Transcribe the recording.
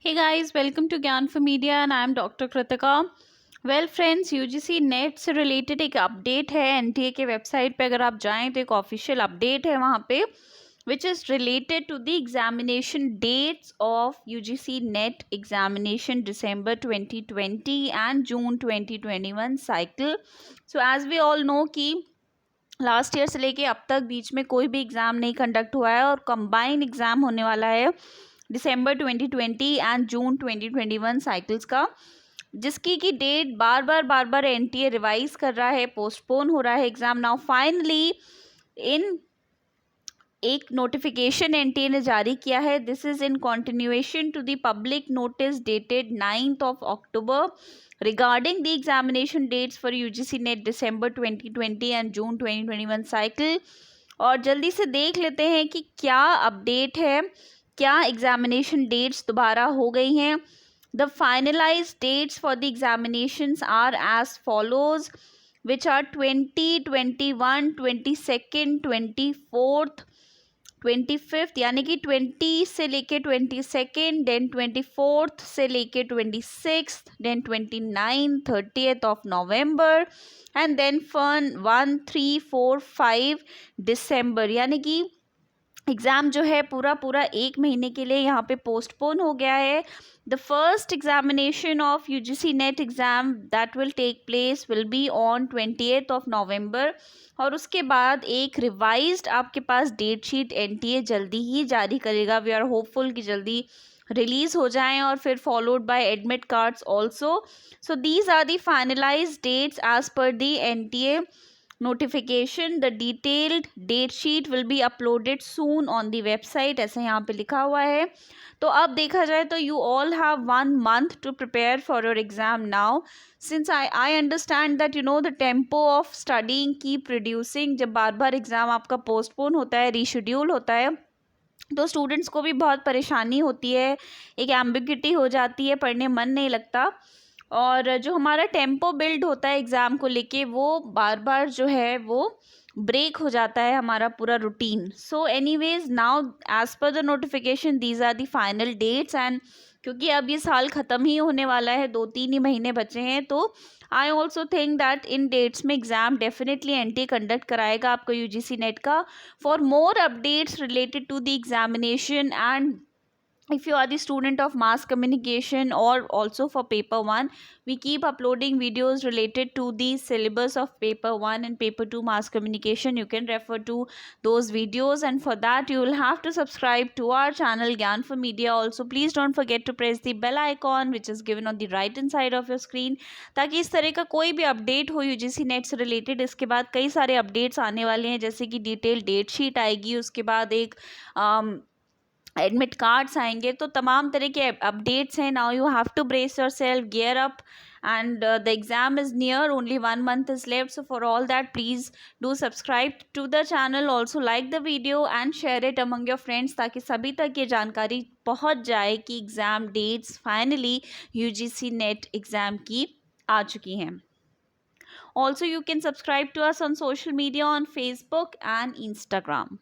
Hey guys, welcome to Gyan for Media and I am Dr. Kritika. Well friends, UGC net से related एक update है NTA के website पे अगर आप जाएं तो एक ऑफिशियल अपडेट है वहाँ पे which is related to the examination dates of UGC NET examination December 2020 and June 2021 cycle. So as we all know कि लास्ट ईयर से लेके अब तक बीच में कोई भी एग्ज़ाम नहीं कंडक्ट हुआ है और कंबाइन एग्ज़ाम होने वाला है दिसंबर 2020 एंड जून 2021 साइकिल्स का, जिसकी की डेट बार बार एनटीए रिवाइज कर रहा है, पोस्टपोन हो रहा है एग्ज़ाम। नाउ फाइनली इन एक नोटिफिकेशन एनटीए ने जारी किया है। This is in continuation to the public notice dated 9th of October regarding the examination dates for UGC NET December 2020 and June 2021 cycle। और जल्दी से देख लेते हैं कि क्या अपडेट है, क्या एग्जामिनेशन डेट्स दोबारा हो गई हैं। The finalise dates for the examinations are as follows which are 20, 21, 22, 24, 25 यानी कि 20 से लेके 22, देन 24 से लेके 26, then 29, 30th of November and then 1, 3, 4, 5 दिसंबर, यानी कि एग्ज़ाम जो है पूरा एक महीने के लिए यहाँ पे पोस्टपोन हो गया है। The first examination of UGC NET exam that will take place will be on 28th of November और उसके बाद एक रिवाइज्ड आपके पास डेट शीट एनटीए जल्दी ही जारी करेगा। वी आर होपफुल कि जल्दी रिलीज़ हो जाएं और फिर followed by admit cards also. So these are the finalised dates as per the NTA notification. The detailed date sheet will be uploaded soon on the website, ऐसे यहाँ पे लिखा हुआ है। तो अब देखा जाए तो you all have 1 month to prepare for your exam now, since I understand that you know the tempo of studying keep reducing। जब बार बार एग्ज़ाम आपका पोस्टपोन होता है, रीशेड्यूल होता है, तो स्टूडेंट्स को भी बहुत परेशानी होती है, एक एम्बिग्यूटी हो जाती है, पढ़ने मन नहीं लगता और जो हमारा टेम्पो बिल्ड होता है एग्ज़ाम को लेके वो बार बार जो है वो ब्रेक हो जाता है हमारा पूरा routine. So anyways now as per the notification these are the final dates and क्योंकि अब ये साल ख़त्म ही होने वाला है, 2-3 ही महीने बचे हैं, तो आई ऑल्सो थिंक दैट इन डेट्स में एग्ज़ाम डेफिनेटली एनटीए कंडक्ट कराएगा आपको यूजीसी नेट का। For more updates related to the examination and if you are the student of mass communication or also for paper 1, we keep uploading videos related to the syllabus of paper 1 and paper 2 mass communication. You can refer to those videos and for that you will have to subscribe to our channel Gyan for Media. Also please don't forget to press the bell icon which is given on the right hand side of your screen ताकि इस तरह का कोई भी update हो UGC net से related. इसके बाद कई सारे अपडेट्स आने वाले हैं, जैसे कि डिटेल डेट शीट आएगी, उसके बाद एक एडमिट कार्ड्स आएंगे, तो तमाम तरह के अपडेट्स हैं। Now you have to brace yourself, gear up and the exam is near, only 1 month is left. So for all that please do subscribe to the channel, also like the video and share it among your friends ताकि सभी तक ये जानकारी पहुंच जाए कि exam dates finally UGC NET exam की आ चुकी हैं। Also you can subscribe to us on social media on Facebook and Instagram.